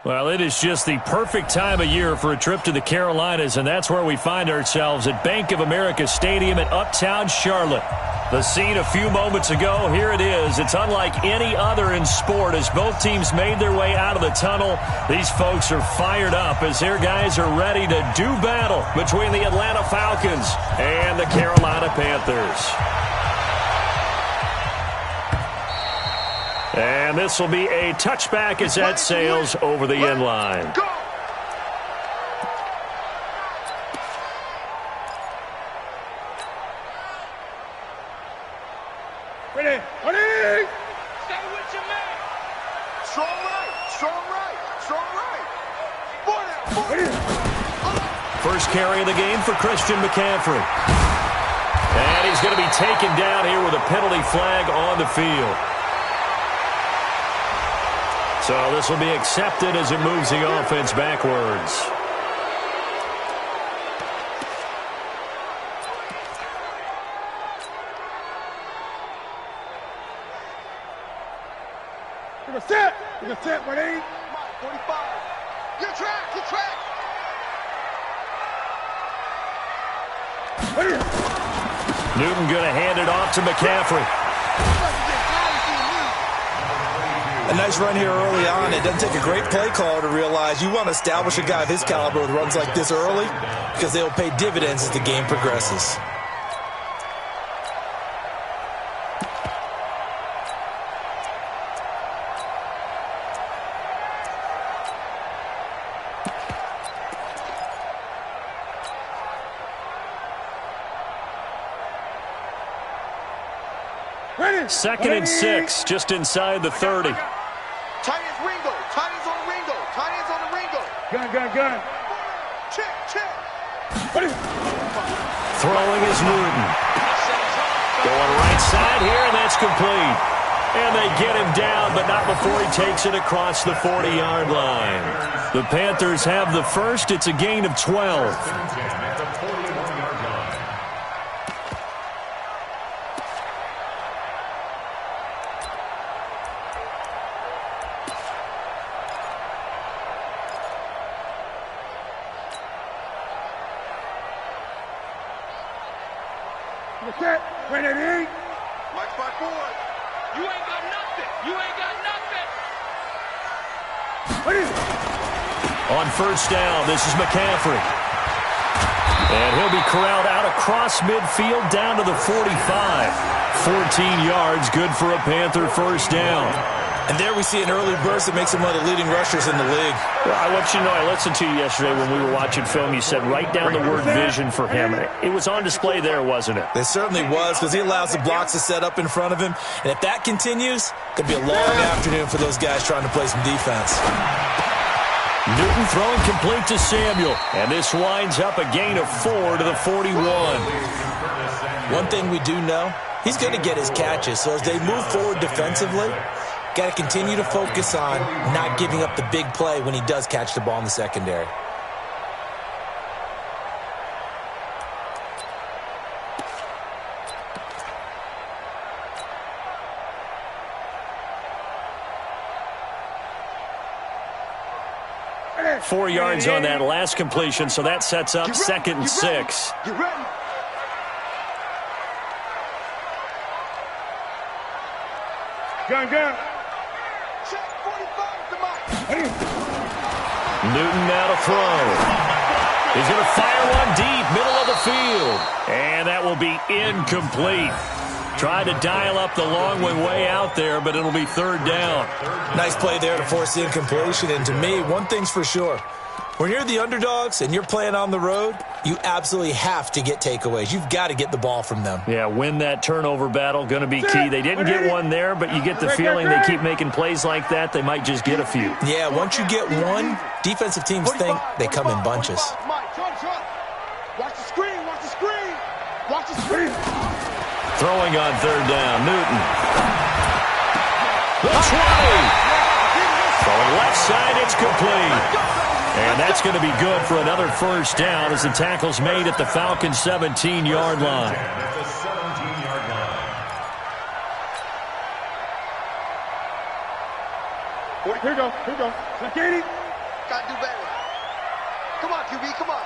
Well, it is just the perfect time of year for a trip to the Carolinas, and that's where we find ourselves at Bank of America Stadium in Uptown Charlotte. The scene a few moments ago, here it is. It's unlike any other in sport as both teams made their way out of the tunnel. These folks are fired up as their guys are ready to do battle between the Atlanta Falcons and the Carolina Panthers. And this will be a touchback as that sails over the end line. Ready, ready! Stay with your man! Strong right, strong right, strong right! First carry of the game for Christian McCaffrey. And he's going to be taken down here with a penalty flag on the field. So this will be accepted as it moves the offense backwards. You're set! You're set, ready? 45. Get track, get track! Ready? Newton going to hand it off to McCaffrey. A nice run here early on. It doesn't take a great play caller to realize you want to establish a guy of his caliber with runs like this early because they'll pay dividends as the game progresses. Second and 6, just inside the 30. Tight ends Ringo, tight ends on the Ringo, tight ends on the Ringo. Gun. Check. Ready? Throwing is Newton. Going right side here, and that's complete. And they get him down, but not before he takes it across the 40-yard line. The Panthers have the first. It's a gain of 12. Ready? Watch my board. You ain't got nothing. Ready? On first down, this is McCaffrey. And he'll be corralled out across midfield down to the 45. 14 yards, good for a Panther first down. And there we see an early burst that makes him one of the leading rushers in the league. Well, I want you to know, I listened to you yesterday when we were watching film. You said write down the word vision for him. It was on display there, wasn't it? It certainly was because he allows the blocks to set up in front of him. And if that continues, it could be a long afternoon for those guys trying to play some defense. Newton throwing complete to Samuel. And this winds up a gain of 4 to the 41. One thing we do know, he's going to get his catches. So as they move forward defensively, got to continue to focus on not giving up the big play when he does catch the ball in the secondary. Ready? 4 yards on that last completion, so that sets up second and 6. Get ready. Gun. Newton now to throw. He's going to fire one deep, middle of the field. And that will be incomplete. Tried to dial up the long way out there, but it'll be third down. Nice play there to force the incompletion. And to me, one thing's for sure. When you're the underdogs and you're playing on the road, you absolutely have to get takeaways. You've got to get the ball from them. Yeah, win that turnover battle, going to be key. They didn't get one there, but you get the feeling they keep making plays like that, they might just get a few. Yeah, once you get one, defensive teams think they come in bunches. Watch the screen, watch the screen. Watch the screen. Throwing on third down, Newton. Looks right. From left side, it's complete. And that's going to be good for another first down as the tackle's made at the Falcons' 17-yard line. Here we go. Like 80. Gotta do better. Come on, QB, come on.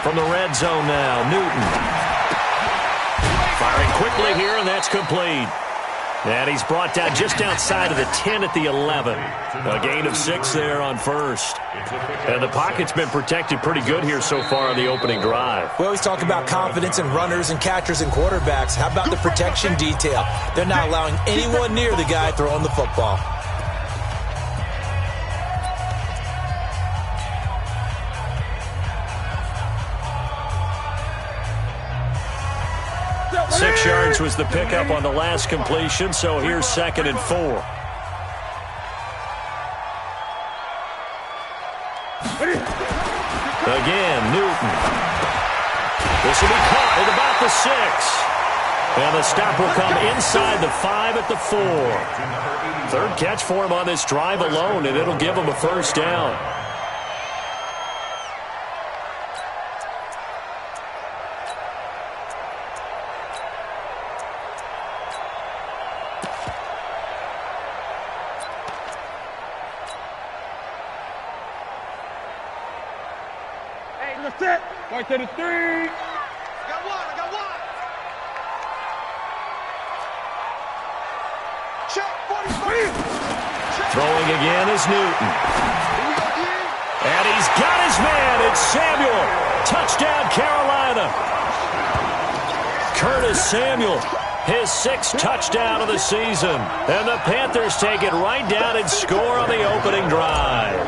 From the red zone now, Newton. Firing quickly here, and that's complete. And he's brought down just outside of the 10 at the 11. A gain of 6 there on first. And the pocket's been protected pretty good here so far on the opening drive. We always talk about confidence in runners and catchers and quarterbacks. How about the protection detail? They're not allowing anyone near the guy throwing the football. Six yards was the pickup on the last completion, so here's 2nd and 4. Again, Newton. This will be caught at about the 6. And the stop will come inside the 5 at the 4. Third catch for him on this drive alone, and it'll give him a first down. That's it. Right to the 3. I got one. Check, 43. Throwing again is Newton. And he's got his man. It's Samuel. Touchdown, Carolina. Curtis Samuel, his 6th touchdown of the season. And the Panthers take it right down and score on the opening drive.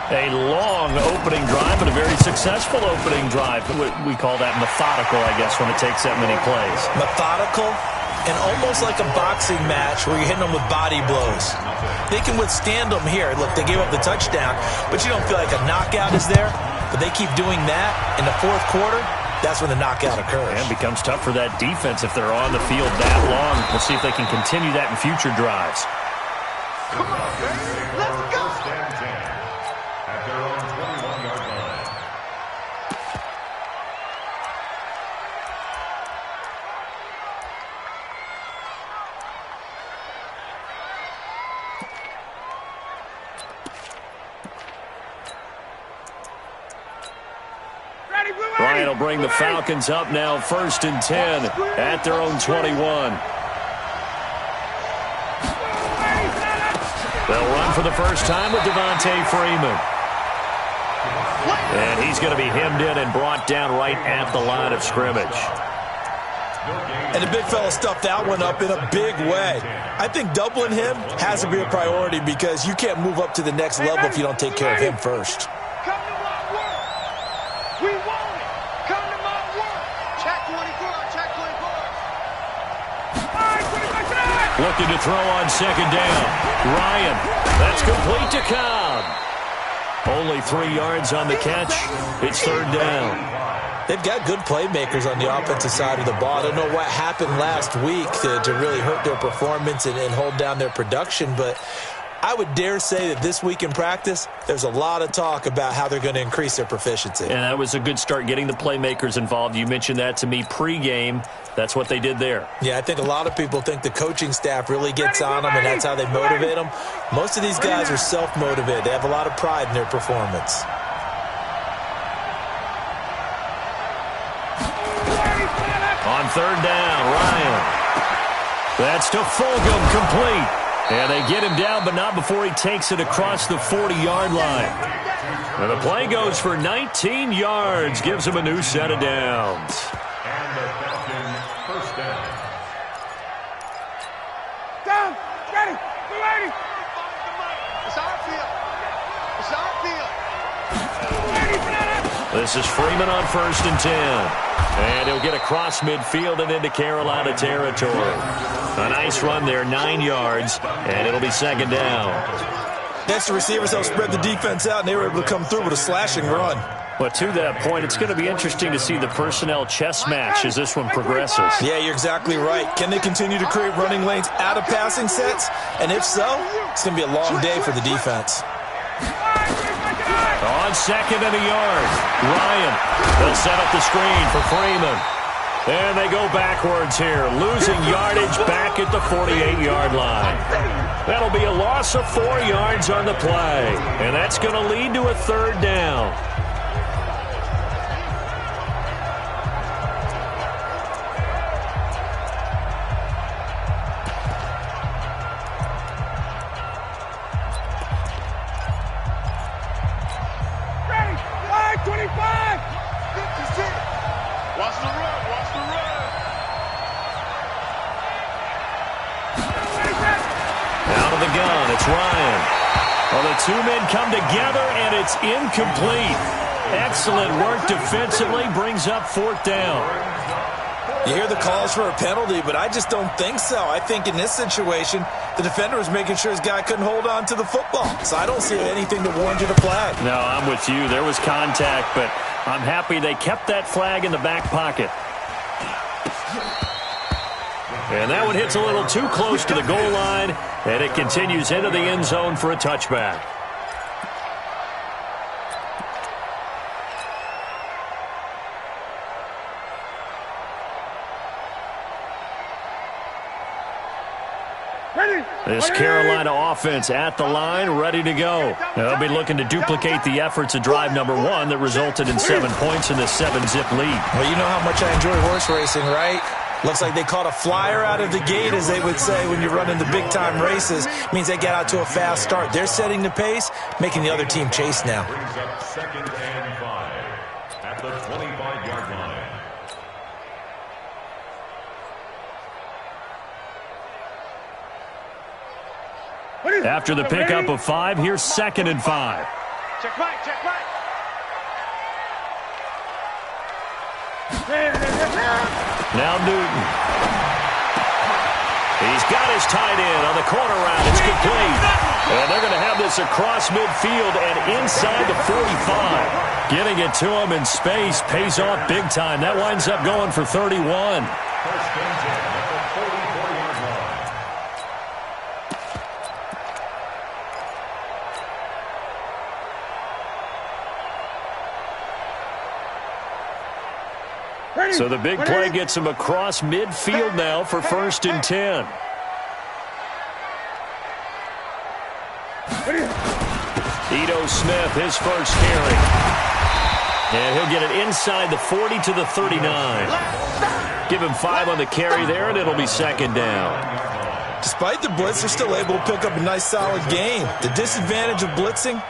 A long opening drive, but a very successful opening drive. We call that methodical, I guess, when it takes that many plays. Methodical and almost like a boxing match where you're hitting them with body blows. They can withstand them here. Look, they gave up the touchdown, but you don't feel like a knockout is there. But they keep doing that in the 4th quarter. That's when the knockout occurs. And it becomes tough for that defense if they're on the field that long. We'll see if they can continue that in future drives. Come on, baby. Let's go. At their own 21-yard line. Ryan will bring the Falcons up now 1st and 10 at their own 21. They'll run for the first time with Devontae Freeman. And he's going to be hemmed in and brought down right at the line of scrimmage. And the big fella stuffed that one up in a big way. I think doubling him has to be a priority because you can't move up to the next level if you don't take care of him first. Come to my work. We want it. Come to my work. Check 24. Check 24. Looking to throw on 2nd down. Ryan. That's complete to Cobb. Only 3 yards on the catch. It's 3rd down. They've got good playmakers on the offensive side of the ball. I don't know what happened last week to really hurt their performance and hold down their production, but I would dare say that this week in practice, there's a lot of talk about how they're going to increase their proficiency. And that was a good start getting the playmakers involved. You mentioned that to me pregame. That's what they did there. Yeah, I think a lot of people think the coaching staff really gets on them, and that's how they motivate them. Most of these guys are self-motivated. They have a lot of pride in their performance. On 3rd down, Ryan. That's to Fulgham, complete. And they get him down, but not before he takes it across the 40-yard line. And the play goes for 19 yards, gives him a new set of downs. And the Falcons first down. Down. Ready. We're ready. It's our field. It's our field. This is Freeman on 1st and 10. And he'll get across midfield and into Carolina territory. A nice run there, 9 yards, and it'll be 2nd down. That's the receivers helped spread the defense out, and they were able to come through with a slashing run. But to that point, it's going to be interesting to see the personnel chess match as this one progresses. Yeah, you're exactly right. Can they continue to create running lanes out of passing sets? And if so, it's going to be a long day for the defense. On 2nd and a yard, Ryan. They'll set up the screen for Freeman. And they go backwards here, losing yardage back at the 48-yard line. That'll be a loss of 4 yards on the play, and that's going to lead to a third down. Two men come together, and it's incomplete. Excellent work defensively, brings up 4th down. You hear the calls for a penalty, but I just don't think so. I think in this situation, the defender was making sure his guy couldn't hold on to the football. So I don't see anything to warrant a flag. No, I'm with you. There was contact, but I'm happy they kept that flag in the back pocket. And that one hits a little too close to the goal line, and it continues into the end zone for a touchback. This Carolina offense at the line, ready to go. They'll be looking to duplicate the efforts of drive number 1 that resulted in 7 points in the 7-zip lead. Well, you know how much I enjoy horse racing, right? Looks like they caught a flyer out of the gate, as they would say when you're running the big-time races. Means they get out to a fast start. They're setting the pace, making the other team chase now. Brings up 2nd and 5 at the 25-yard line. After the pickup of 5, here's 2nd and 5. Check right, check right. Now Newton. He's got his tight end on the corner route. It's complete. And they're going to have this across midfield and inside the 45. Getting it to him in space pays off big time. That winds up going for 31. First and 10 at the 44-yard line. So the big play gets him across midfield now for 1st and 10. Ito Smith, his first carry. And he'll get it inside the 40 to the 39. Give him 5 on the carry there, and it'll be 2nd down. Despite the blitz, they're still able to pick up a nice, solid gain. The disadvantage of blitzing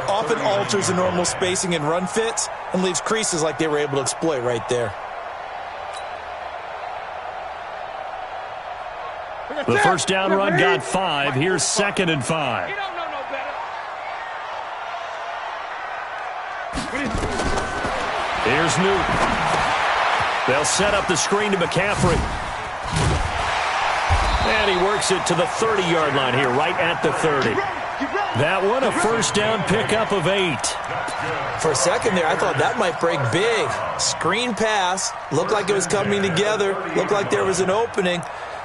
often alters the normal spacing and run fits and leaves creases like they were able to exploit right there. The first down run got 5. Here's 2nd and 5. Here's Newton. They'll set up the screen to McCaffrey. And he works it to the 30-yard line here, right at the 30. That one, a first down pickup of 8. For a second there, I thought that might break big. Screen pass, looked like it was coming together, looked like there was an opening.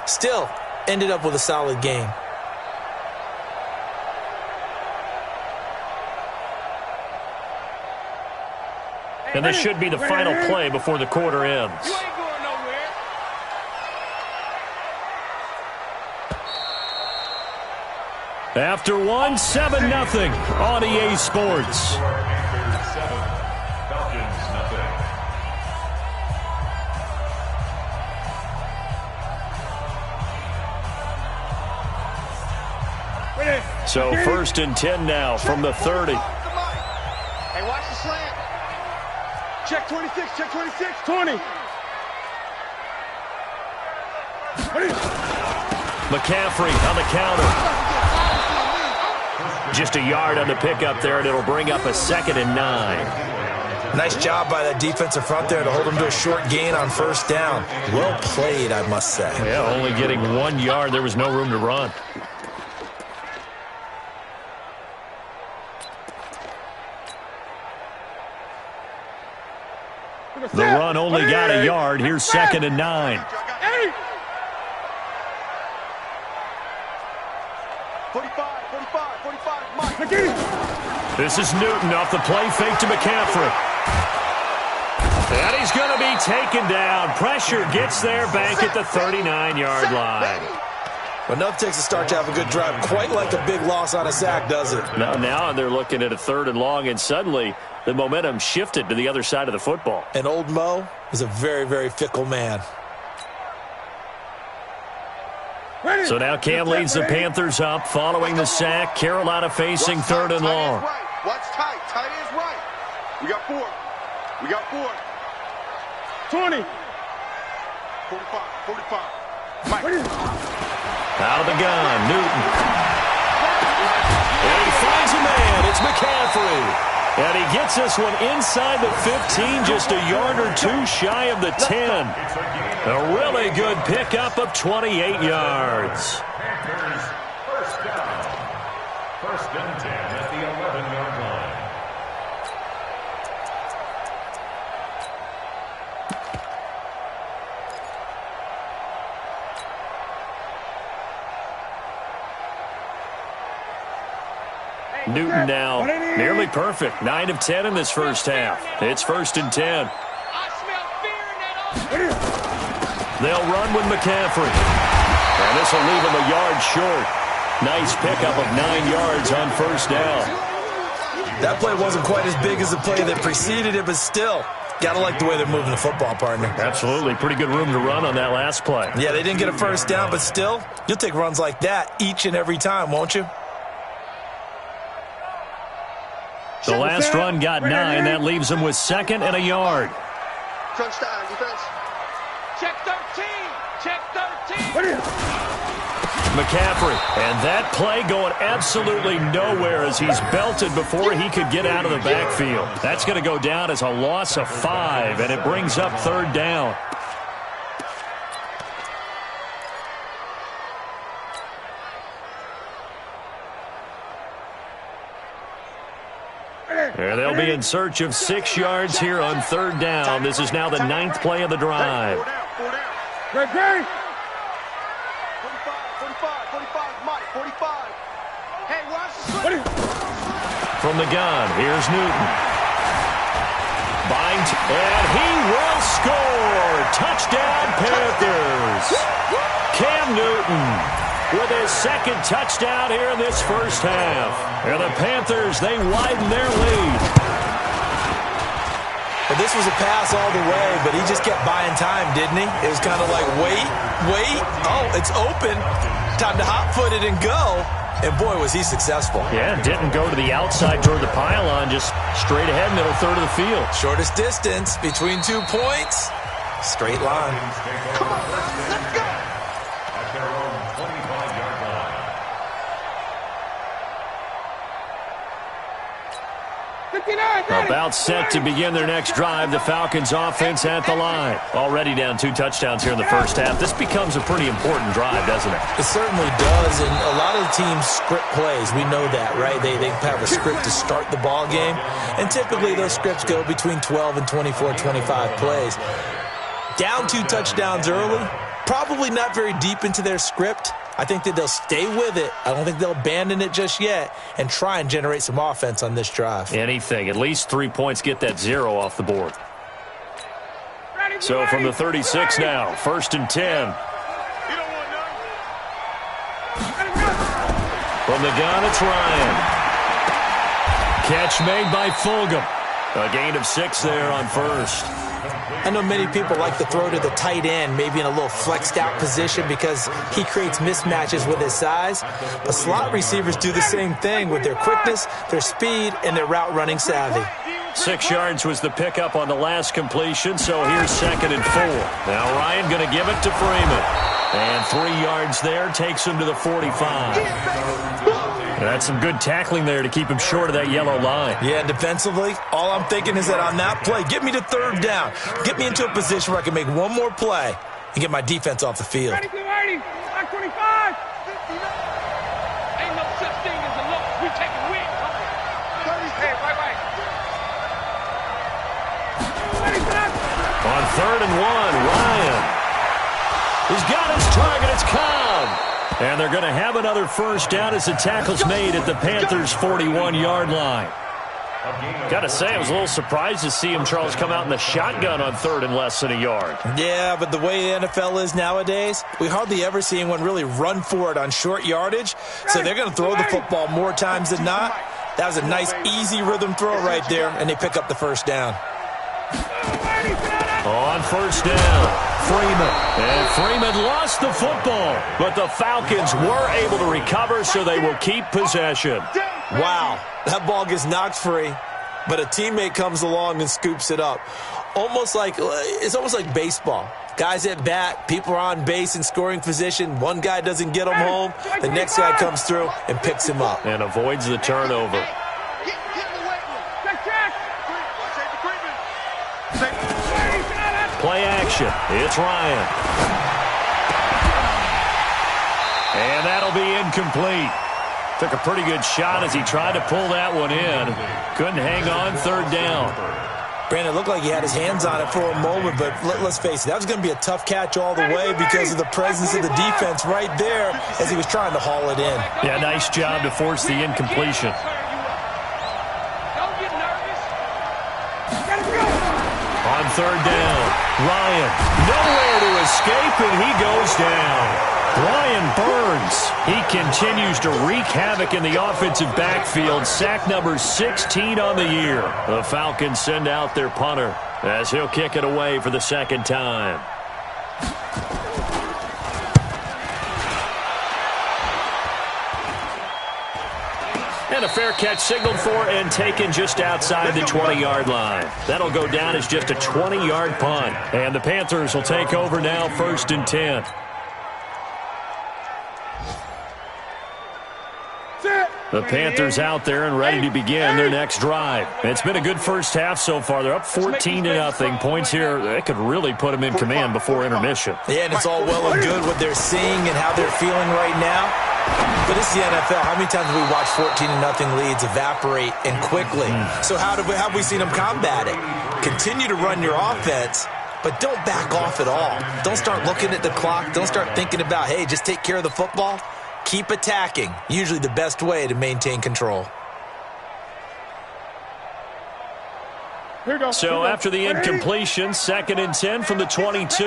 Still, ended up with a solid game. And this should be the final play before the quarter ends. You ain't going nowhere. After one, 7-0 on EA Sports. Panthers 7, Falcons nothing. So 1st and 10 now from the 30. Hey, watch the slant. Check 26, check 26, 20. McCaffrey on the counter. Just a yard on the pickup there, and it'll bring up a 2nd and 9. Nice job by that defensive front there to hold him to a short gain on first down. Well played, I must say. Yeah, only getting 1 yard. There was no room to run. The run only got a yard. Here's 2nd and 9. 45. This is Newton off the play fake to McCaffrey. And he's going to be taken down. Pressure gets there back at the 39-yard line. But enough takes a start to have a good drive. Quite like a big loss on a sack, does it? Now they're looking at a 3rd and long, and suddenly the momentum shifted to the other side of the football. And old Mo is a very, very fickle man. So now Cam leads the Panthers up following the sack. Carolina facing 3rd and long. Watch tight. Tight ends right. We got 4. We got 4. 20. 45. 45. Mike. Out of the gun, Newton. And he finds a man. It's McCaffrey. And he gets this one inside the 15, just a yard or 2 shy of the 10. A really good pickup of 28 yards. Panthers, first down. First and 10 at the 11-yard line. Newton now nearly perfect. 9 of 10 in this first half. It's 1st and 10. They'll run with McCaffrey. And this will leave him a yard short. Nice pickup of 9 yards on 1st down. That play wasn't quite as big as the play that preceded it, but still, got to like the way they're moving the football, partner. Absolutely. Pretty good room to run on that last play. Yeah, they didn't get a 1st down, but still, you'll take runs like that each and every time, won't you? The last run got 9. That leaves him with 2nd and a yard. Touchdown, defense. Check 13. Check 13. McCaffrey. And that play going absolutely nowhere as he's belted before he could get out of the backfield. That's going to go down as a loss of 5, and it brings up 3rd down. And they'll be in search of 6 yards here on 3rd down. This is now the 9th play of the drive. 45, 45, Mike, 45. Hey, watch the From the gun, here's Newton. Binds, and he will score. Touchdown, Panthers. Cam Newton with his 2nd touchdown here in this first half. And the Panthers, they widen their lead. Well, this was a pass all the way, but he just kept buying time, didn't he? It was kind of like, wait. Oh, it's open. Time to hot-foot it and go. And, boy, was he successful. Yeah, didn't go to the outside toward the pylon, just straight ahead, middle 3rd of the field. Shortest distance between 2 points. Straight line. Come on, let's go. At their own 25-yard line. 59, About set to begin their next drive. The Falcons offense at the line. Already down 2 touchdowns here in the first half. This becomes a pretty important drive, doesn't it? It certainly does, and a lot of the teams script plays. We know that, right? They have a script to start the ball game, and typically those scripts go between 12 and 24, 25 plays. Down 2 touchdowns early, probably not very deep into their script. I think that they'll stay with it. I don't think they'll abandon it just yet and try and generate some offense on this drive. Anything. At least 3 points get that 0 off the board. So from the 36 now, 1st and 10. From the gun, it's Ryan. Catch made by Fulgham. A gain of 6 there on 1st. I know many people like to throw to the tight end, maybe in a little flexed out position because he creates mismatches with his size. But slot receivers do the same thing with their quickness, their speed, and their route running savvy. 6 yards was the pickup on the last completion, so here's 2nd and 4. Now Ryan going to give it to Freeman. And 3 yards there takes him to the 45. That's some good tackling there to keep him short of that yellow line. Yeah, and defensively, all I'm thinking is that on that play, get me to 3rd down. Get me into a position where I can make one more play and get my defense off the field. 25. Ain't no such thing as a loss. We take a win. Hey, wait. On 3rd and 1, Ryan. He's got his target. It's Cobb. And they're going to have another 1st down as the tackle's made at the Panthers' 41-yard line. Got to say, I was a little surprised to see him, Charles, come out in the shotgun on third and less than a yard. Yeah, but the way the NFL is nowadays, we hardly ever see anyone really run for it on short yardage. So they're going to throw the football more times than not. That was a nice, easy rhythm throw right there, and they pick up the first down. On first down, Freeman. And Freeman lost the football, but the Falcons were able to recover, so they will keep possession. Wow, that ball gets knocked free, but a teammate comes along and scoops it up. It's almost like baseball. Guys at bat, people are on base in scoring position. One guy doesn't get him home. The next guy comes through and picks him up. And avoids the turnover. Play action. It's Ryan. And that'll be incomplete. Took a pretty good shot as he tried to pull that one in. Couldn't hang on third down. Brandon, it looked like he had his hands on it for a moment, but let's face it, that was going to be a tough catch all the way because of the presence of the defense right there as he was trying to haul it in. Yeah, nice job to force the incompletion. On third down, Ryan, nowhere to escape, and he goes down. Brian Burns, he continues to wreak havoc in the offensive backfield. Sack number 16 on the year. The Falcons send out their punter as he'll kick it away for the second time. And a fair catch signaled for and taken just outside the 20-yard line. That'll go down as just a 20-yard punt. And the Panthers will take over now, 1st and 10. The Panthers out there and ready to begin their next drive. It's been a good first half so far. They're up 14-0. Points here, they could really put them in command before intermission. Yeah, and it's all well and good what they're seeing and how they're feeling right now. But this is the NFL. How many times have we watched 14-0 leads evaporate and quickly? So how have we seen them combat it? Continue to run your offense, but don't back off at all. Don't start looking at the clock. Don't start thinking about, hey, just take care of the football. Keep attacking. Usually the best way to maintain control. So after the incompletion, 2nd and 10 from the 22.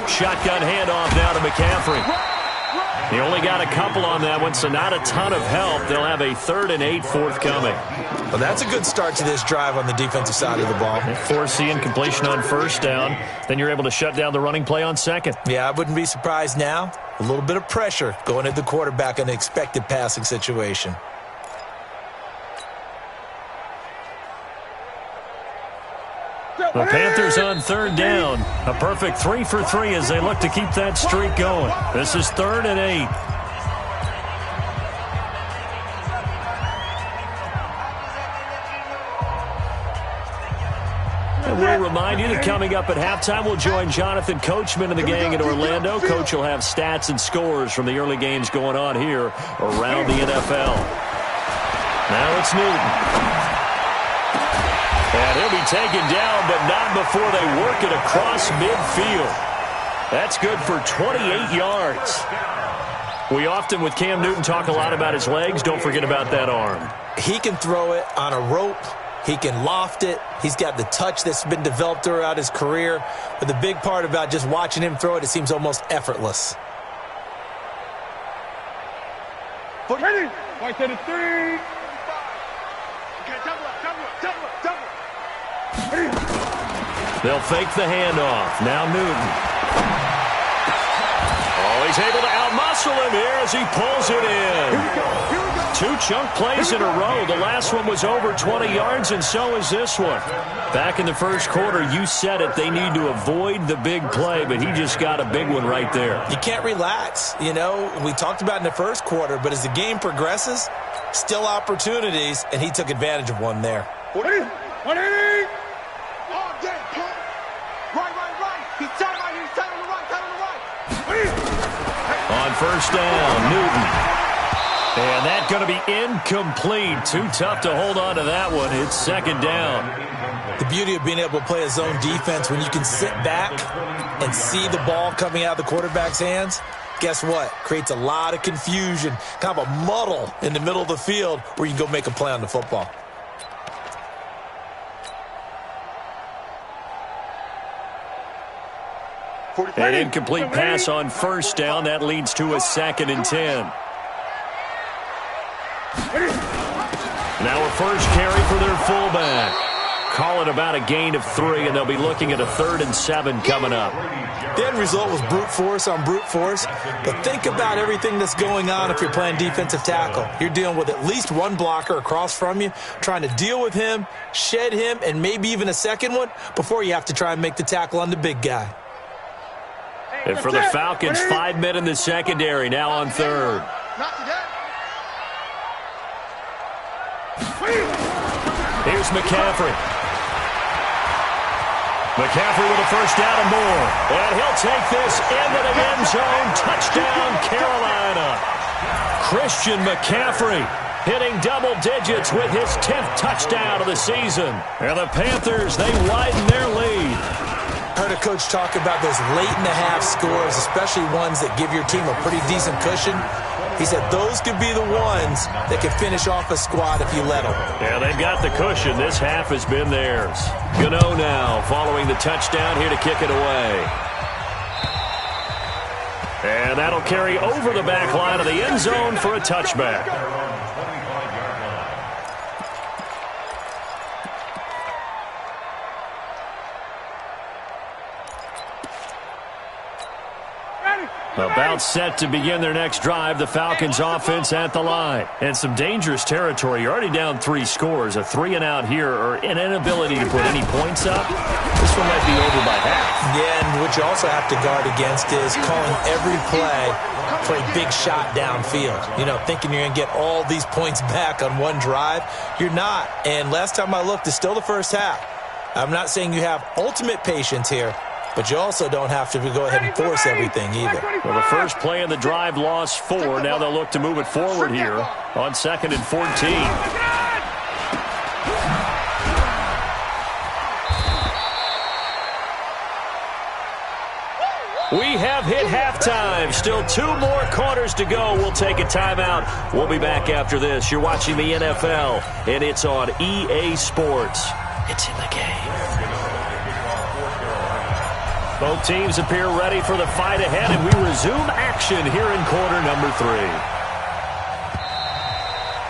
Shotgun handoff now to McCaffrey. He only got a couple on that one, so not a ton of help. They'll have a 3rd and 8 forthcoming. Well, that's a good start to this drive on the defensive side of the ball. Force the incompletion on first down. Then you're able to shut down the running play on second. Yeah, I wouldn't be surprised now. A little bit of pressure going at the quarterback in an expected passing situation. The Panthers on 3rd down. A perfect 3 for 3 as they look to keep that streak going. This is 3rd and 8. And we'll remind you that coming up at halftime, we'll join Jonathan Coachman and the gang in Orlando. Coach will have stats and scores from the early games going on here around the NFL. Now it's Newton. And he'll be taken down, but not before they work it across midfield. That's good for 28 yards. We often, with Cam Newton, talk a lot about his legs. Don't forget about that arm. He can throw it on a rope. He can loft it. He's got the touch that's been developed throughout his career. But the big part about just watching him throw it, it seems almost effortless. Ready? Right to the 3. They'll fake the handoff. Now Newton. Oh, he's able to outmuscle him here as he pulls it in. 2 chunk plays in a row. The last one was over 20 yards, and so is this one. Back in the first quarter, you said it. They need to avoid the big play, but he just got a big one right there. You can't relax. You know, we talked about in the first quarter, but as the game progresses, still opportunities, and he took advantage of one there. 180. On first down, Newton. And that's going to be incomplete. Too tough to hold on to that one. It's 2nd down. The beauty of being able to play a zone defense when you can sit back and see the ball coming out of the quarterback's hands, guess what? Creates a lot of confusion, kind of a muddle in the middle of the field where you can go make a play on the football. An incomplete pass on first down. That leads to a 2nd and 10. Now a first carry for their fullback. Call it about a gain of 3, and they'll be looking at a 3rd and 7 coming up. The end result was brute force on brute force, but think about everything that's going on if you're playing defensive tackle. You're dealing with at least one blocker across from you, trying to deal with him, shed him, and maybe even a second one before you have to try and make the tackle on the big guy. And for the Falcons, 5 men in the secondary, now on 3rd. Here's McCaffrey. McCaffrey with a first down and more. And he'll take this into the end zone. Touchdown, Carolina. Christian McCaffrey hitting double digits with his 10th touchdown of the season. And the Panthers, they widen their lead. Heard a coach talk about those late-in-the-half scores, especially ones that give your team a pretty decent cushion. He said those could be the ones that can finish off a squad if you let them. Yeah, they've got the cushion. This half has been theirs. Gano now following the touchdown here to kick it away. And that'll carry over the back line of the end zone for a touchback. About set to begin their next drive, the Falcons offense at the line. And some dangerous territory. You're already down 3 scores. A 3-and-out here or an inability to put any points up. This one might be over by half. Yeah, and what you also have to guard against is calling every play for a big shot downfield. You know, thinking you're going to get all these points back on one drive. You're not. And last time I looked, it's still the first half. I'm not saying you have ultimate patience here, but you also don't have to go ahead and force everything either. Well, the first play of the drive lost 4. Now they'll look to move it forward here on 2nd and 14. We have hit halftime. Still 2 more quarters to go. We'll take a timeout. We'll be back after this. You're watching the NFL, and it's on EA Sports. It's in the game. Both teams appear ready for the fight ahead, and we resume action here in quarter number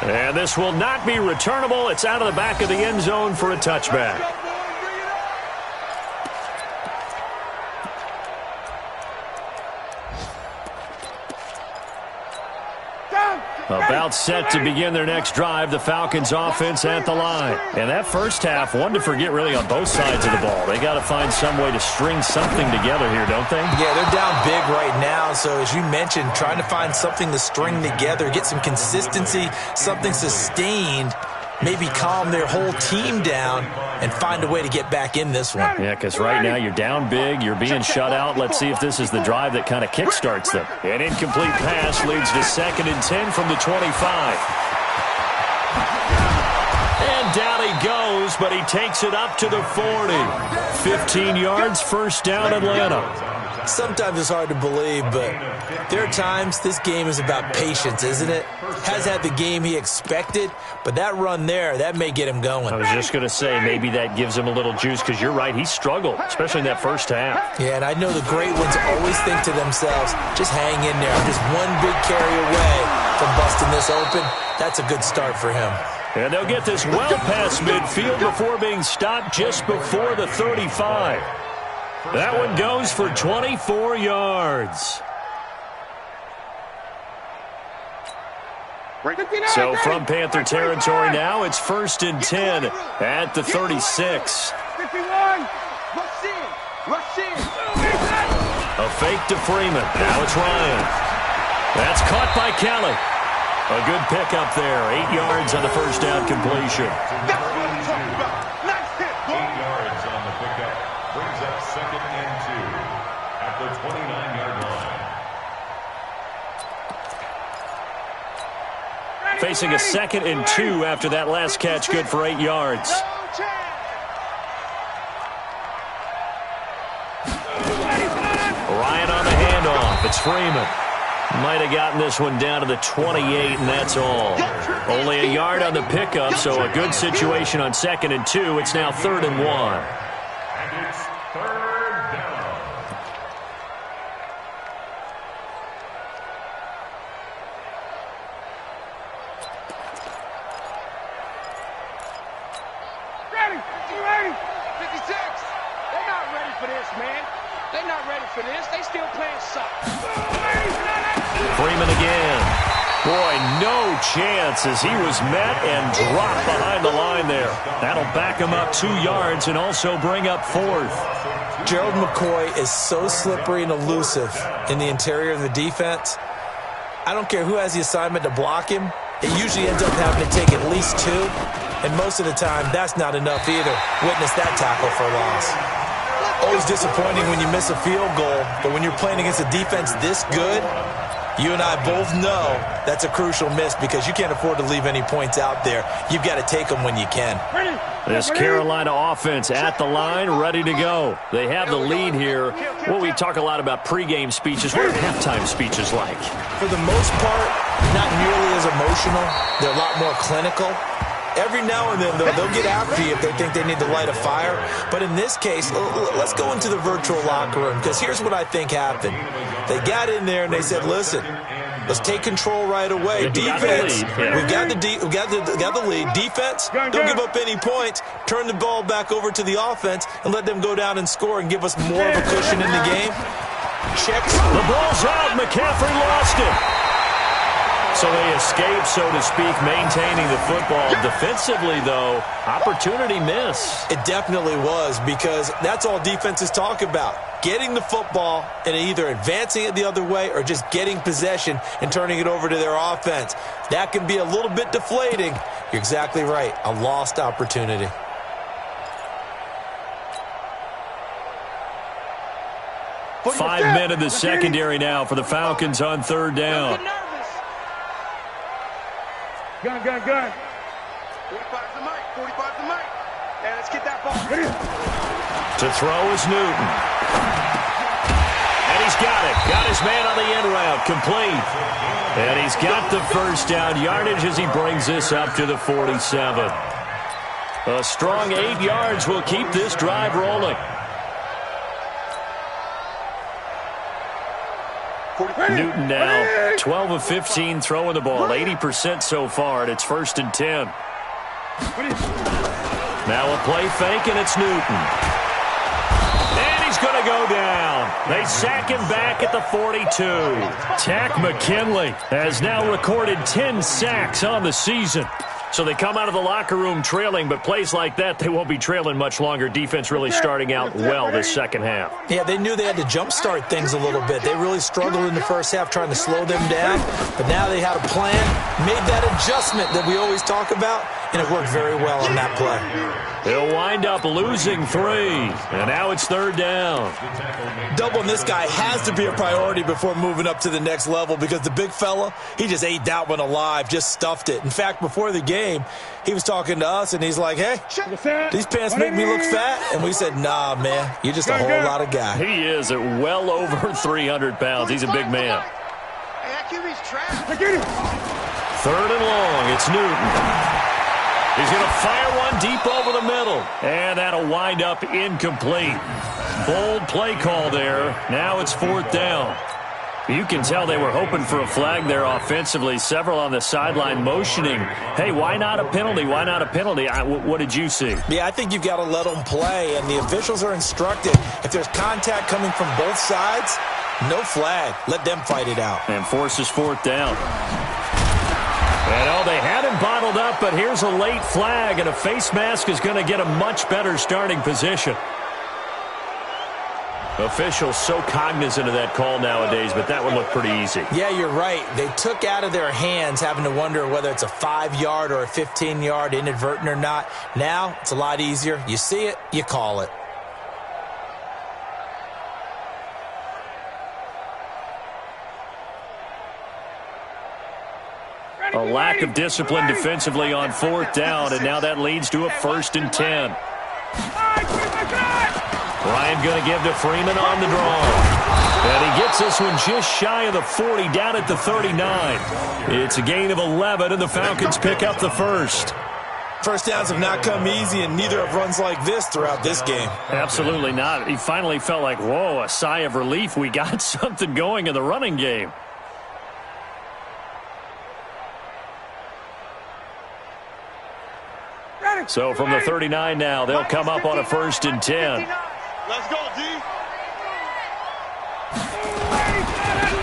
3. And this will not be returnable. It's out of the back of the end zone for a touchback. About set to begin their next drive, the Falcons offense at the line. And that first half, one to forget really on both sides of the ball. They got to find some way to string something together here, don't they? Yeah, they're down big right now. So as you mentioned, trying to find something to string together, get some consistency, something sustained, maybe calm their whole team down and find a way to get back in this one. Yeah, because right now you're down big, you're being shut out. Let's see if this is the drive that kind of kickstarts them. An incomplete pass leads to 2nd and 10 from the 25. And down he goes, but he takes it up to the 40. 15 yards, first down, Atlanta. Sometimes it's hard to believe, but there are times this game is about patience, isn't it? Has had the game he expected, but that run there, that may get him going. I was just going to say, maybe that gives him a little juice, because you're right, he struggled, especially in that first half. Yeah, and I know the great ones always think to themselves, just hang in there. I'm just one big carry away from busting this open. That's a good start for him. And they'll get this well past midfield before being stopped just before the 35. That one goes for 24 yards. So from Panther territory now, it's 1st and 10 at the 36. A fake to Freeman. Now it's Ryan. That's caught by Kelly. A good pickup there. 8 yards on the first down completion. That's what I'm talking about. Nice hit, boy. 8 yards on the pickup. Brings up 2nd and 2 at the 29-yard line. Facing a 2nd and 2 after that last catch. Good for 8 yards. half. It's Freeman. Might have gotten this one down to the 28, and that's all. Only a yard on the pickup, so a good situation on 2nd and 2. It's now 3rd and 1. And it's 3rd down. Ready. 56. They're not ready for this, man. They're not ready for this. They still playing soccer. Freeman again. Boy, no chance as he was met and dropped behind the line there. That'll back him up 2 yards and also bring up 4th. Gerald McCoy is so slippery and elusive in the interior of the defense. I don't care who has the assignment to block him. It usually ends up having to take at least 2. And most of the time, that's not enough either. Witness that tackle for a loss. Always disappointing when you miss a field goal, but when you're playing against a defense this good, you and I both know that's a crucial miss because you can't afford to leave any points out there. You've got to take them when you can. This Carolina offense at the line, ready to go. They have the lead here. Well, we talk a lot about pregame speeches. What are halftime speeches like? For the most part, not nearly as emotional. They're a lot more clinical. Every now and then, though, they'll get after you if they think they need to light a fire. But in this case, let's go into the virtual locker room, because here's what I think happened. They got in there and they said, listen, let's take control right away. Defense, we've got the lead. Defense, don't give up any points. Turn the ball back over to the offense and let them go down and score and give us more of a cushion in the game. Checks. The ball's out. McCaffrey lost it. So they escape, so to speak, maintaining the football. Defensively, though, opportunity miss. It definitely was, because that's all defenses talk about. Getting the football and either advancing it the other way or just getting possession and turning it over to their offense. That can be a little bit deflating. You're exactly right. A lost opportunity. Five men in the secondary now for the Falcons on 3rd down. Gun. 45's the mic. 45's the mic. And let's get that ball. To throw is Newton. And he's got it. Got his man on the end route. Complete. And he's got the first down yardage as he brings this up to the 47. A strong 8 yards will keep this drive rolling. Newton now 12 of 15 throwing the ball, 80% so far, and it's 1st and 10. Now a play fake, and it's Newton. And he's going to go down. They sack him back at the 42. Takk McKinley has now recorded 10 sacks on the season. So they come out of the locker room trailing, but plays like that, they won't be trailing much longer. Defense really starting out well this second half. Yeah, they knew they had to jumpstart things a little bit. They really struggled in the first half trying to slow them down, but now they had a plan, made that adjustment that we always talk about, and it worked very well on that play. They'll wind up losing 3, and now it's 3rd down. Doubling this guy has to be a priority before moving up to the next level, because the big fella, he just ate that one alive, just stuffed it. In fact, before the game, he was talking to us, and he's like, hey, these pants make me look fat. And we said, nah, man, you're just a whole lot of guy. He is at well over 300 pounds. He's a big man. Hey, that QB's trapped. 3rd and long. It's Newton. He's going to fire one deep over the middle. And that'll wind up incomplete. Bold play call there. Now it's 4th down. You can tell they were hoping for a flag there offensively. Several on the sideline motioning, hey, why not a penalty? Why not a penalty? What did you see? Yeah, I think you've got to let them play, and the officials are instructed. If there's contact coming from both sides, no flag. Let them fight it out. And forces 4th down. And they had him bottled up, but here's a late flag, and a face mask is going to get a much better starting position. Officials so cognizant of that call nowadays, but that would look pretty easy. Yeah, you're right. They took out of their hands having to wonder whether it's a 5-yard or a 15-yard inadvertent or not. Now, it's a lot easier. You see it, you call it. A lack of discipline defensively on 4th down, and now that leads to a 1st and 10. Ryan going to give to Freeman on the draw. And he gets gets this one just shy of the 40, down at the 39. It's a gain of 11, and the Falcons pick up the first. First downs have not come easy, and neither have runs like this throughout this game. Absolutely not. He finally felt like, whoa, a sigh of relief. We got something going in the running game. So from the 39 now, they'll come up on a 1st and 10. Let's go, D.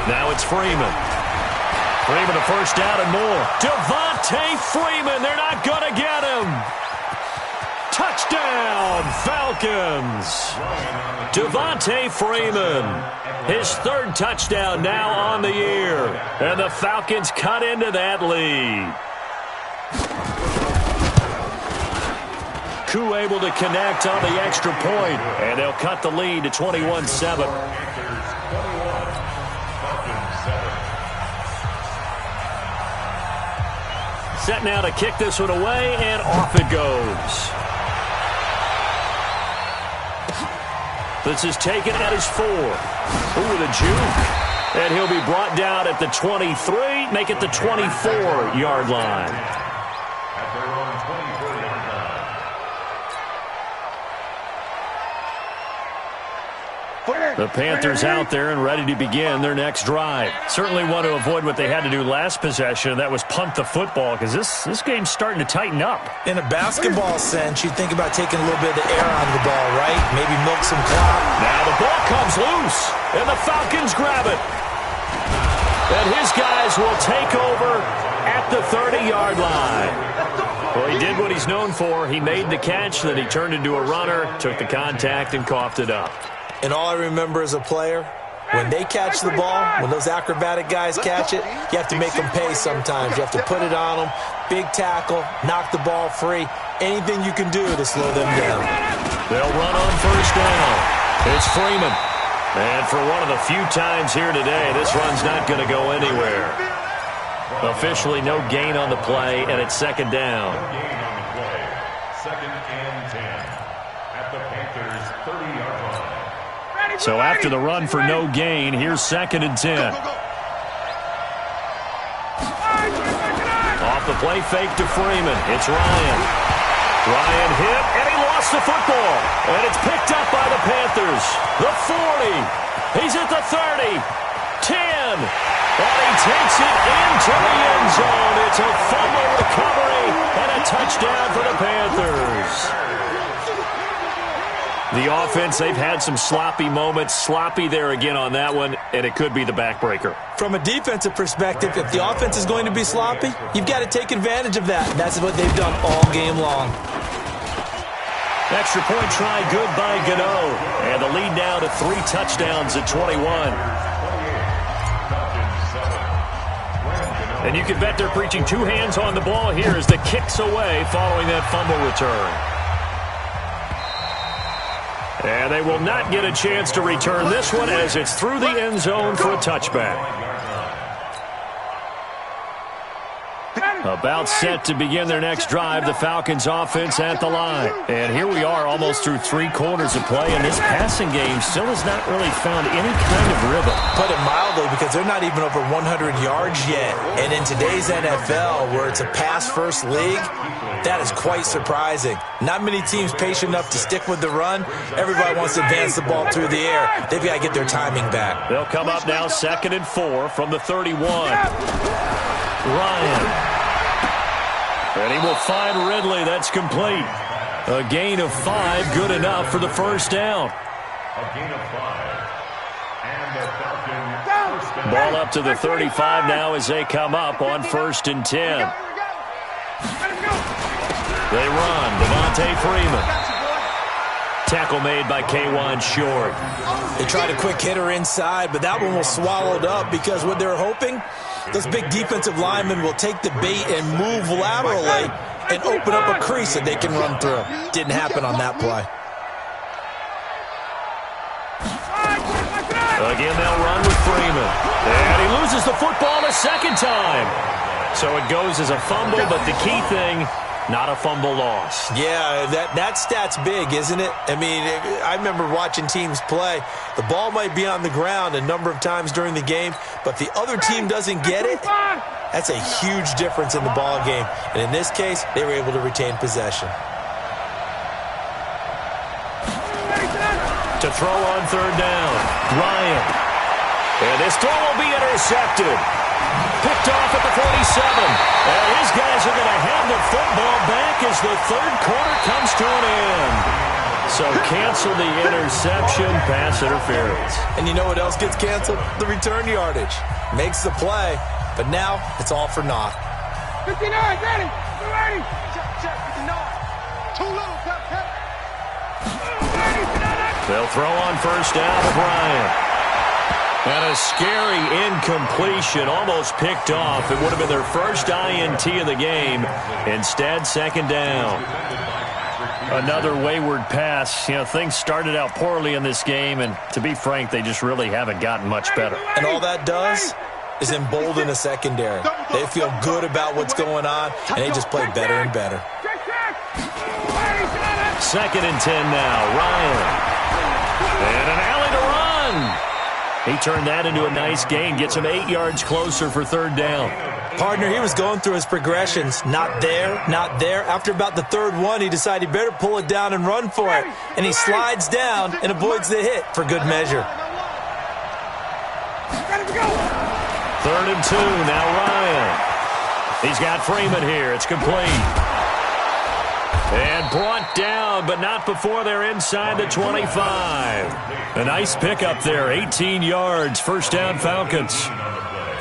Now it's Freeman. Freeman a first down and more. Devontae Freeman, they're not going to get him. Touchdown, Falcons. Devontae Freeman, his 3rd touchdown now on the year. And the Falcons cut into that lead. Koo able to connect on the extra point, and they'll cut the lead to 21-7. Set now to kick this one away, and off it goes. This is taken at his 4. Ooh, the juke. And he'll be brought down at the 23, make it the 24-yard line. At their own 24-yard line. The Panthers out there and ready to begin their next drive. Certainly want to avoid what they had to do last possession. That was punt the football, because this game's starting to tighten up. In a basketball sense, you think about taking a little bit of the air out of the ball, right? Maybe milk some clock. Now the ball comes loose, and the Falcons grab it. And his guys will take over at the 30-yard line. Well, he did what he's known for. He made the catch, then he turned into a runner, took the contact, and coughed it up. And all I remember as a player, when they catch the ball, when those acrobatic guys catch it, you have to make them pay sometimes. You have to put it on them, big tackle, knock the ball free, anything you can do to slow them down. They'll run on first down. It's Freeman. And for one of the few times here today, this run's not going to go anywhere. Officially no gain on the play, and it's 2nd down. No gain on the play. 2nd and 10 at the Panthers' 30-yard line. So after the run for no gain, here's 2nd and 10. Off the play fake to Freeman. It's Ryan. Ryan hit, and he lost the football. And it's picked up by the Panthers. The 40. He's at the 30. 10. And he takes it into the end zone. It's a fumble recovery and a touchdown for the Panthers. The offense, they've had some sloppy moments. Sloppy there again on that one, and it could be the backbreaker. From a defensive perspective, if the offense is going to be sloppy, you've got to take advantage of that. And that's what they've done all game long. Extra point try good by Gano. And the lead now to 3 touchdowns at 21. And you can bet they're preaching 2 hands on the ball here as the kick's away following that fumble return. And they will not get a chance to return this one as it's through the end zone for a touchback. About set to begin their next drive, the Falcons offense at the line. And here we are almost through 3 quarters of play, and this passing game still has not really found any kind of rhythm. Put it mildly, because they're not even over 100 yards yet. And in today's NFL, where it's a pass-first league, that is quite surprising. Not many teams patient enough to stick with the run. Everybody wants to advance the ball through the air. They've got to get their timing back. They'll come up now 2nd and 4 from the 31. Ryan. And he will find Ridley. That's complete. A gain of 5, good enough for the first down. A gain of 5. And the Falcons first down. Ball up to the 35 now as they come up on 1st and 10. They run. Devontae Freeman. Tackle made by K'Wan Short. They tried a quick hitter inside, but that one was swallowed up because what they're hoping, those big defensive linemen will take the bait and move laterally and open up a crease that they can run through. Didn't happen on that play. Again, they'll run with Freeman. And he loses the football a second time. So it goes as a fumble, but the key thing, not a fumble loss. Yeah, that stat's big, isn't it? I mean, I remember watching teams play. The ball might be on the ground a number of times during the game, but the other team doesn't get it. That's a huge difference in the ball game. And in this case, they were able to retain possession. To throw on third down, Ryan. And this throw will be intercepted. Picked off at the 47. And his guys are going to have the football back as the third quarter comes to an end. So cancel the interception, pass interference. And you know what else gets canceled? The return yardage. Makes the play, but now it's all for naught. 59, ready. You ready? Check, 59. Too little, Pep. They'll throw on first down to Bryant. And a scary incompletion, almost picked off. It would have been their first INT of the game. Instead, second down. Another wayward pass. You know, things started out poorly in this game, and to be frank, they just really haven't gotten much better. And all that does is embolden a secondary. They feel good about what's going on, and they just play better and better. Second and 10 now. Ryan. And an alley to run. He turned that into a nice gain. Gets him 8 yards closer for third down. Partner, he was going through his progressions. Not there, not there. After about the third one, he decided he better pull it down and run for it. And he slides down and avoids the hit for good measure. Third and 2, now Ryan. He's got Freeman here. It's complete. And brought down, but not before they're inside the 25. A nice pickup there, 18 yards, first down Falcons.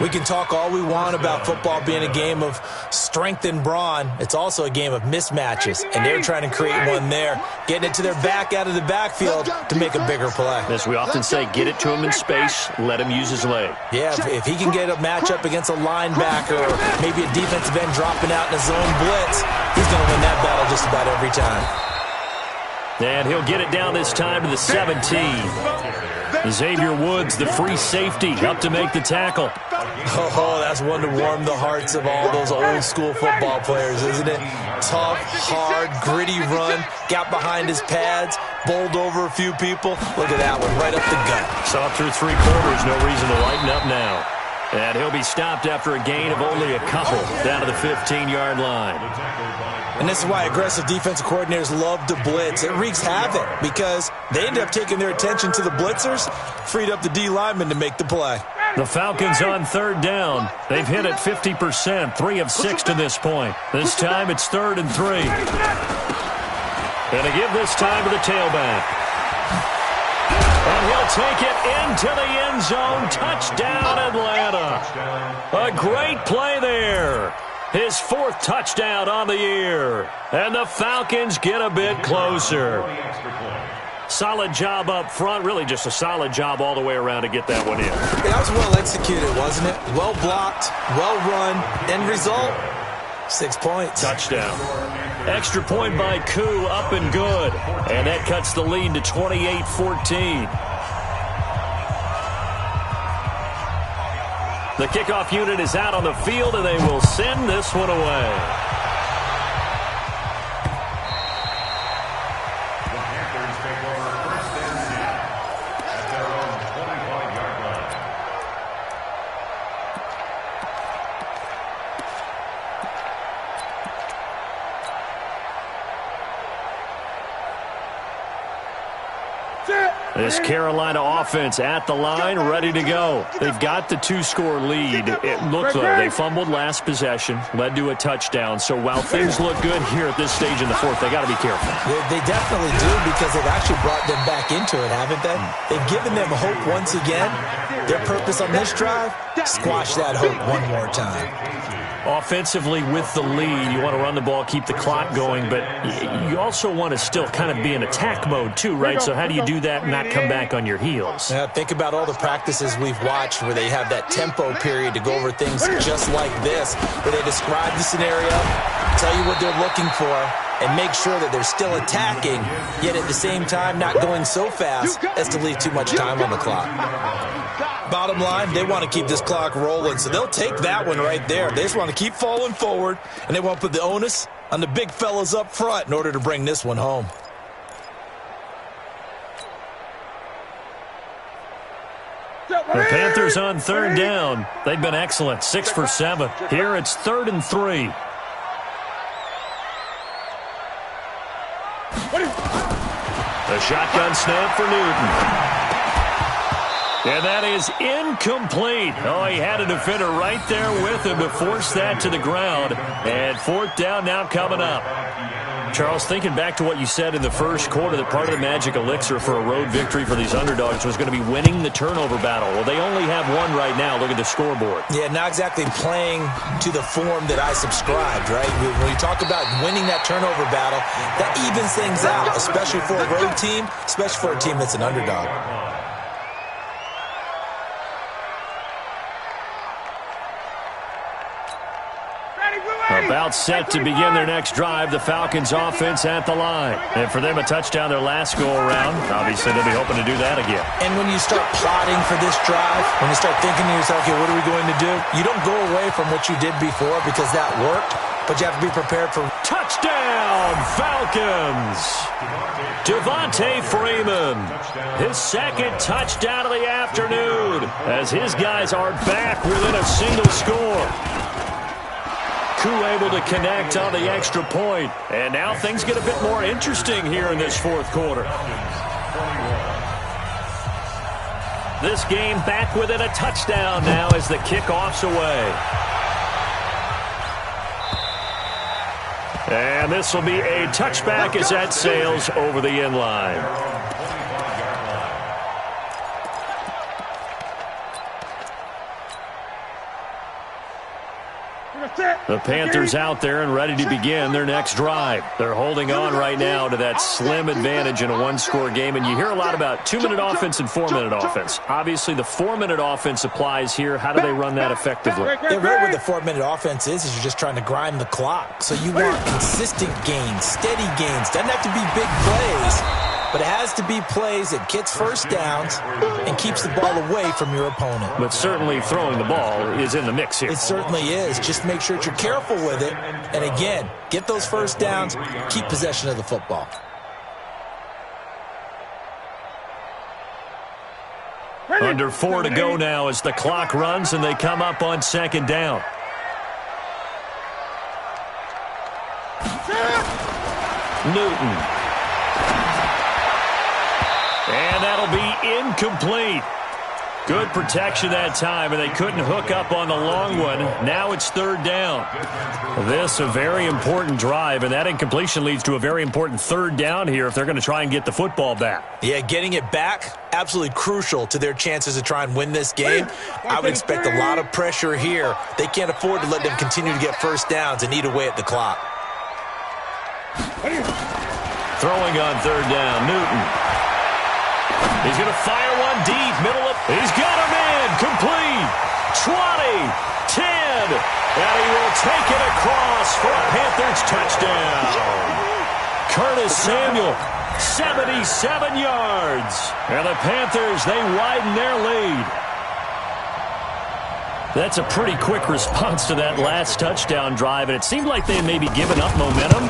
We can talk all we want about football being a game of strength and brawn. It's also a game of mismatches, and they're trying to create one there, getting it to their back out of the backfield to make a bigger play. As we often say, get it to him in space, let him use his leg. Yeah, if he can get a matchup against a linebacker or maybe a defensive end dropping out in a zone blitz, he's going to win that battle just about every time. And he'll get it down this time to the 17. Xavier Woods, the free safety, up to make the tackle. Oh, that's one to warm the hearts of all those old-school football players, isn't it? Tough, hard, gritty run, got behind his pads, bowled over a few people. Look at that one, right up the gut. Saw through 3 quarters, no reason to lighten up now. And he'll be stopped after a gain of only a couple, down to the 15-yard line. And this is why aggressive defensive coordinators love to blitz. It wreaks havoc because they end up taking their attention to the blitzers, freed up the D lineman to make the play. The Falcons on third down. They've hit it 50%, 3 of 6 to this point. This time it's 3rd and 3. And to give this time to the tailback. And he'll take it into the end zone. Touchdown, Atlanta. A great play there. His 4th touchdown on the year. And the Falcons get a bit closer. Solid job up front. Really just a solid job all the way around to get that one in. That was well executed, wasn't it? Well blocked, well run. End result, 6 points. Touchdown. Extra point by Koo, up and good. And that cuts the lead to 28-14. The kickoff unit is out on the field, and they will send this one away. The Panthers take over first and 10 at their own 25-yard line. This Carolina offense at the line, ready to go. They've got the 2-score lead. It looked like they fumbled last possession, led to a touchdown. So while things look good here at this stage in the 4th, they got to be careful. They definitely do because they've actually brought them back into it, haven't they? They've given them hope once again. Their purpose on this drive, squash that hope one more time. Offensively with the lead, you want to run the ball, keep the clock going, but you also want to still kind of be in attack mode too, right? So how do you do that and not come back on your heels? Think about all the practices we've watched where they have that tempo period to go over things just like this, where they describe the scenario, tell you what they're looking for, and make sure that they're still attacking, yet at the same time not going so fast as to leave too much time on the clock. Bottom line, they want to keep this clock rolling, so they'll take that one right there. They just want to keep falling forward, and they won't put the onus on the big fellas up front in order to bring this one home. The Panthers on third down. They've been excellent, 6 for 7. Here it's 3rd and 3. The shotgun snap for Newton. And that is incomplete. Oh, he had a defender right there with him to force that to the ground. And 4th down now coming up. Charles, thinking back to what you said in the first quarter, that part of the magic elixir for a road victory for these underdogs was going to be winning the turnover battle. Well, they only have one right now. Look at the scoreboard. Yeah, not exactly playing to the form that I subscribed, right? When you talk about winning that turnover battle, that evens things out, especially for a road team, especially for a team that's an underdog. About set to begin their next drive, the Falcons offense at the line. And for them, a touchdown their last go-around. Obviously, they'll be hoping to do that again. And when you start plotting for this drive, when you start thinking to yourself, okay, what are we going to do? You don't go away from what you did before because that worked, but you have to be prepared for... Touchdown, Falcons! Devontae Freeman, his second touchdown of the afternoon, as his guys are back within a single score. Able to connect on the extra point. And now things get a bit more interesting here in this 4th quarter. This game back within a touchdown now as the kickoff's away. And this will be a touchback as that sails over the end line. The Panthers out there and ready to begin their next drive. They're holding on right now to that slim advantage in a one-score game. And you hear a lot about 2-minute offense and 4-minute offense. Obviously, the 4-minute offense applies here. How do they run that effectively? Yeah, really what the 4-minute offense is you're just trying to grind the clock. So you want consistent gains, steady gains. Doesn't have to be big plays, but it has to be plays that gets first downs and keeps the ball away from your opponent. But certainly throwing the ball is in the mix here. It certainly is. Just make sure that you're careful with it. And again, get those first downs, keep possession of the football. Under 4 to go now as the clock runs and they come up on 2nd down. Newton. And that'll be incomplete. Good protection that time, and they couldn't hook up on the long one. Now it's 3rd down. This a very important drive, and that incompletion leads to a very important 3rd down here if they're going to try and get the football back. Yeah, getting it back, absolutely crucial to their chances to try and win this game. I would expect a lot of pressure here. They can't afford to let them continue to get first downs and eat away at the clock. Throwing on 3rd down, Newton. He's going to fire one deep, middle of... He's got him in, complete, 20, 10, and he will take it across for a Panthers touchdown. Curtis Samuel, 77 yards. And the Panthers, they widen their lead. That's a pretty quick response to that last touchdown drive, and it seemed like they had maybe given up momentum.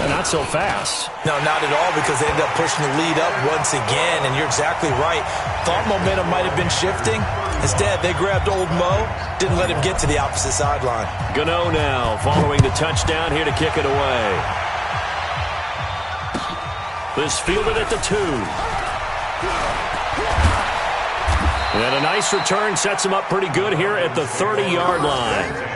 Not so fast. No, not at all, because they ended up pushing the lead up once again, and you're exactly right. Thought momentum might have been shifting. Instead, they grabbed old Mo, didn't let him get to the opposite sideline. Gano now following the touchdown here to kick it away. This fielded at the 2. And a nice return sets him up pretty good here at the 30-yard line.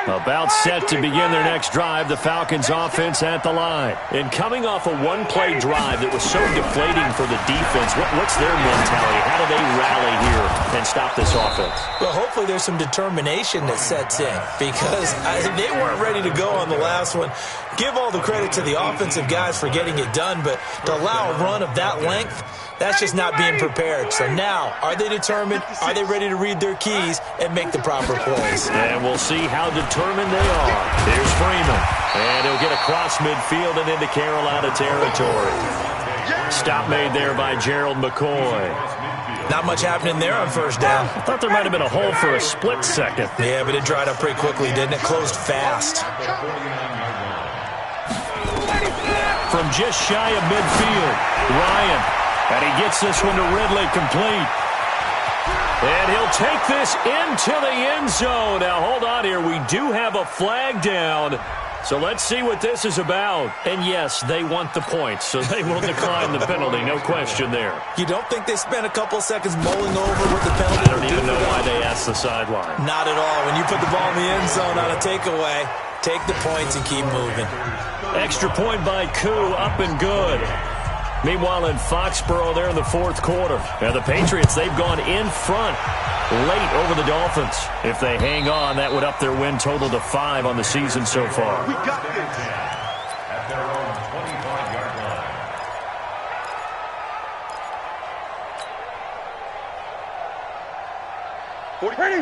About set to begin their next drive, the Falcons offense at the line. And coming off a one-play drive that was so deflating for the defense, what's their mentality? How do they rally here and stop this offense? Well, hopefully there's some determination that sets in, because they weren't ready to go on the last one. Give all the credit to the offensive guys for getting it done, but to allow a run of that length, that's just not being prepared. So now, are they determined? Are they ready to read their keys and make the proper plays? And we'll see how determined they are. Here's Freeman. And he'll get across midfield and into Carolina territory. stop made there by Gerald McCoy. Not much happening there on first down. I thought there might have been a hole for a split second. Yeah, but it dried up pretty quickly, didn't it? Closed fast. From just shy of midfield, Ryan. And he gets this one to Ridley, complete. And he'll take this into the end zone. Now, hold on here. We do have a flag down. So let's see what this is about. And, yes, they want the points, so they will decline the penalty. No question there. You don't think they spent a couple seconds mulling over what the penalty I don't even know why they asked the sideline. Not at all. When you put the ball in the end zone on a takeaway, take the points and keep moving. Extra point by Koo, up and good. Meanwhile, in Foxborough, they're in the fourth quarter. Now, the Patriots, they've gone in front late over the Dolphins. If they hang on, that would up their win total to 5 on the season so far. We got this. At their own 25-yard line.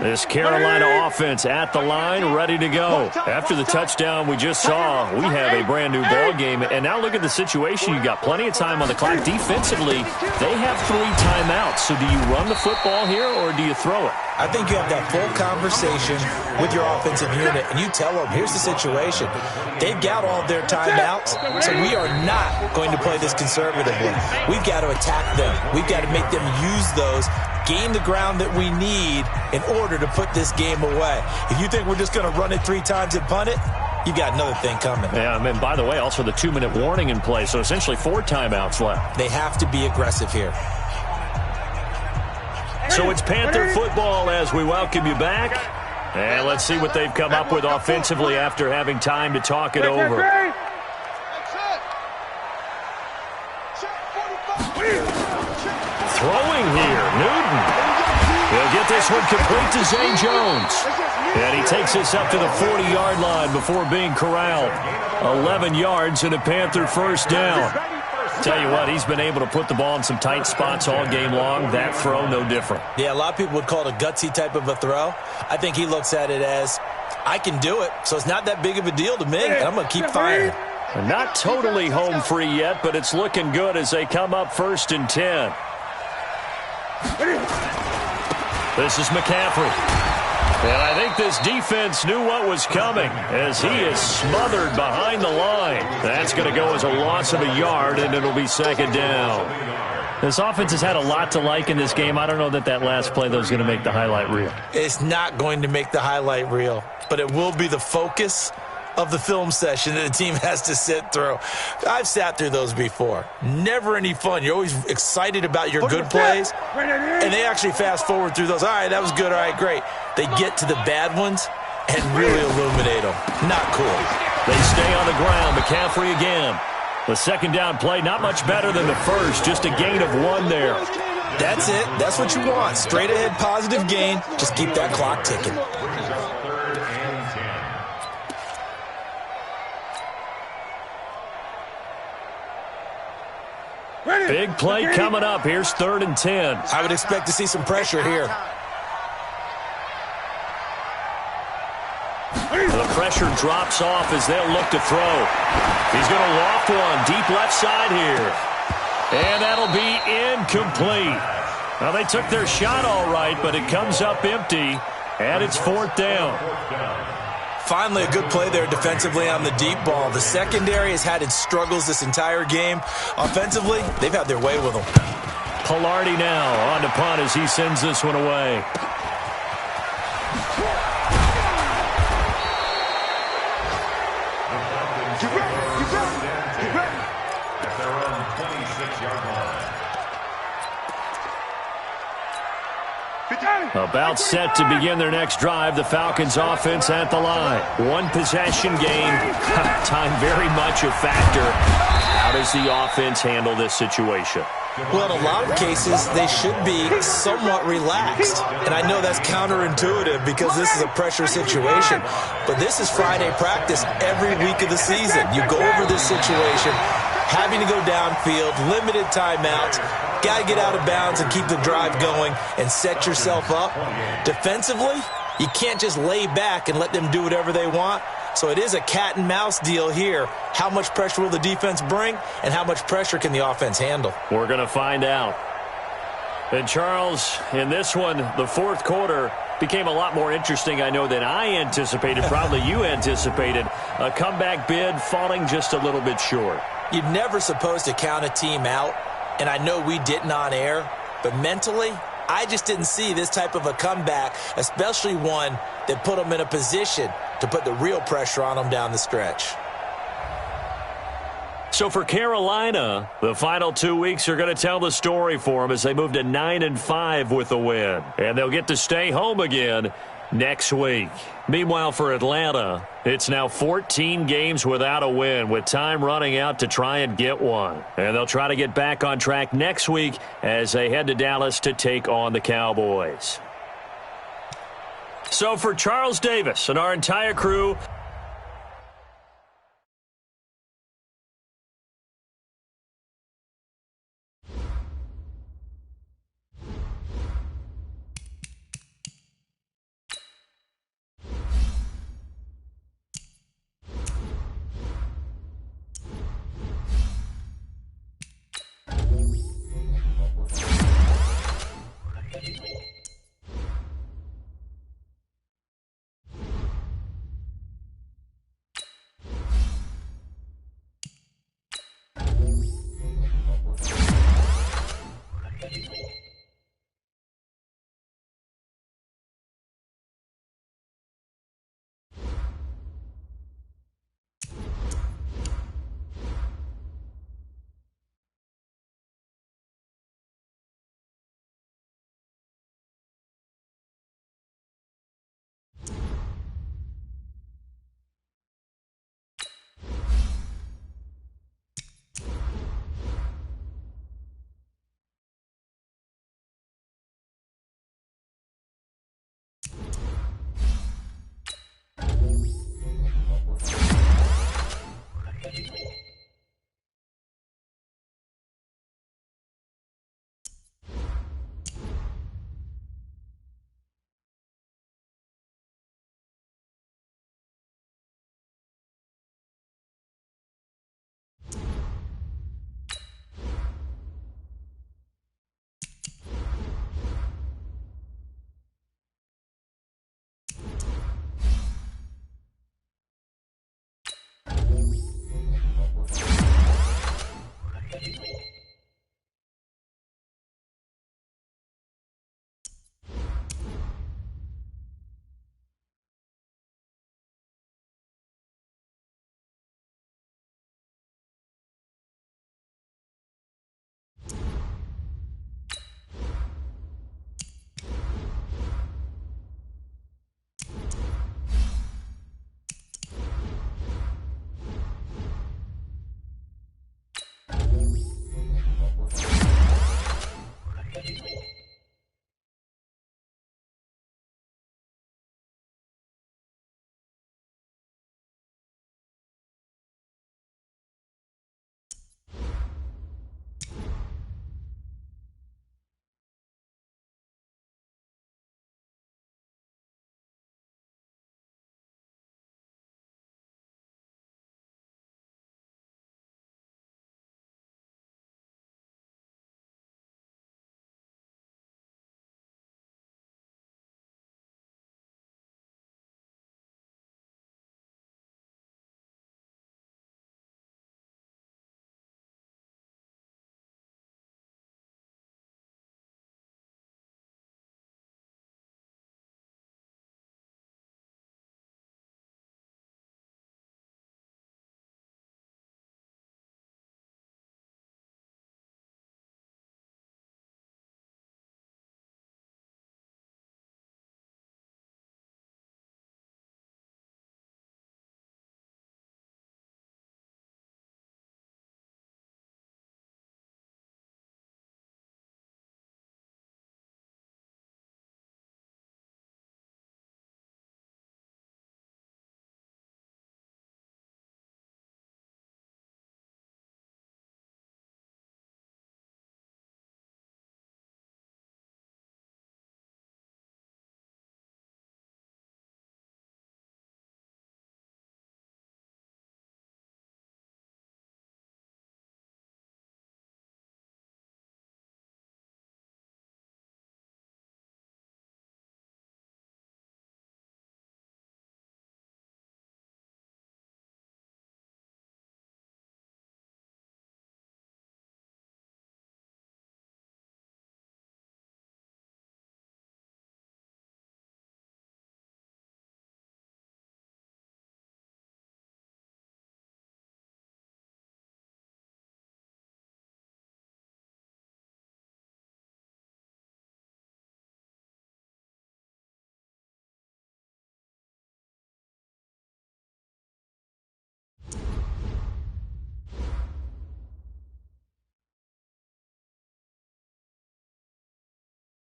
This Carolina offense at the line, ready to go. After the touchdown we just saw, we have a brand-new ball game. And now look at the situation. You've got plenty of time on the clock. Defensively, they have 3 timeouts. So do you run the football here or do you throw it? I think you have that full conversation with your offensive unit, and you tell them, here's the situation. They've got all of their timeouts, so we are not going to play this conservatively. We've got to attack them. We've got to make them use those, gain the ground that we need in order to put this game away. If you think we're just going to run it 3 times and punt it, you've got another thing coming. Yeah, and by the way, also the 2-minute warning in play, so essentially 4 timeouts left. They have to be aggressive here. So it's Panther football as we welcome you back. And let's see what they've come up with offensively after having time to talk it over. Throwing here, Newton. He'll get this one complete to Zay Jones. And he takes this up to the 40-yard line before being corralled. 11 yards and a Panther first down. Tell you what, he's been able to put the ball in some tight spots all game long. That throw, no different. Yeah, a lot of people would call it a gutsy type of a throw. I think he looks at it as, I can do it, so it's not that big of a deal to me, and I'm going to keep firing. Not totally home free yet, but it's looking good as they come up 1st and 10. This is McCaffrey. And I think this defense knew what was coming as he is smothered behind the line. That's going to go as a loss of a yard, and it'll be 2nd down. This offense has had a lot to like in this game. I don't know that last play, though, is going to make the highlight reel. It's not going to make the highlight reel, but it will be the focus of the film session that the team has to sit through. I've sat through those before. Never any fun. You're always excited about your good plays, and they actually fast forward through those. All right, that was good. All right, great. They get to the bad ones and really illuminate them. Not cool. They stay on the ground. McCaffrey again. The 2nd down play, not much better than the first. Just a gain of 1 there. That's it. That's what you want. Straight ahead, positive gain. Just keep that clock ticking. Big play coming up. Here's 3rd and 10. I would expect to see some pressure here. The pressure drops off as they'll look to throw. He's going to loft one deep left side here. And that'll be incomplete. Now, they took their shot all right, but it comes up empty, and it's 4th down. Finally, a good play there defensively on the deep ball. The secondary has had its struggles this entire game. Offensively, they've had their way with them. Pilardi now on to punt as he sends this one away. At their own 26-yard line. About set to begin their next drive. The Falcons offense at the line. 1 possession game. Time very much a factor. How does the offense handle this situation? Well, in a lot of cases, they should be somewhat relaxed. And I know that's counterintuitive because this is a pressure situation. But this is Friday practice every week of the season. You go over this situation, having to go downfield, limited timeouts, got to get out of bounds and keep the drive going and set yourself up. Defensively, you can't just lay back and let them do whatever they want. So it is a cat and mouse deal here. How much pressure will the defense bring, and how much pressure can the offense handle? We're going to find out. And Charles, in this one, the fourth quarter became a lot more interesting, I know, than I anticipated. Probably you anticipated. A comeback bid falling just a little bit short. You're never supposed to count a team out, and I know we didn't on air, but mentally, I just didn't see this type of a comeback, especially one that put them in a position to put the real pressure on them down the stretch. So for Carolina, the final 2 weeks are going to tell the story for them as they move to 9-5 with a win. And they'll get to stay home again next week. Meanwhile, for Atlanta, it's now 14 games without a win, with time running out to try and get one. And they'll try to get back on track next week as they head to Dallas to take on the Cowboys. So for Charles Davis and our entire crew,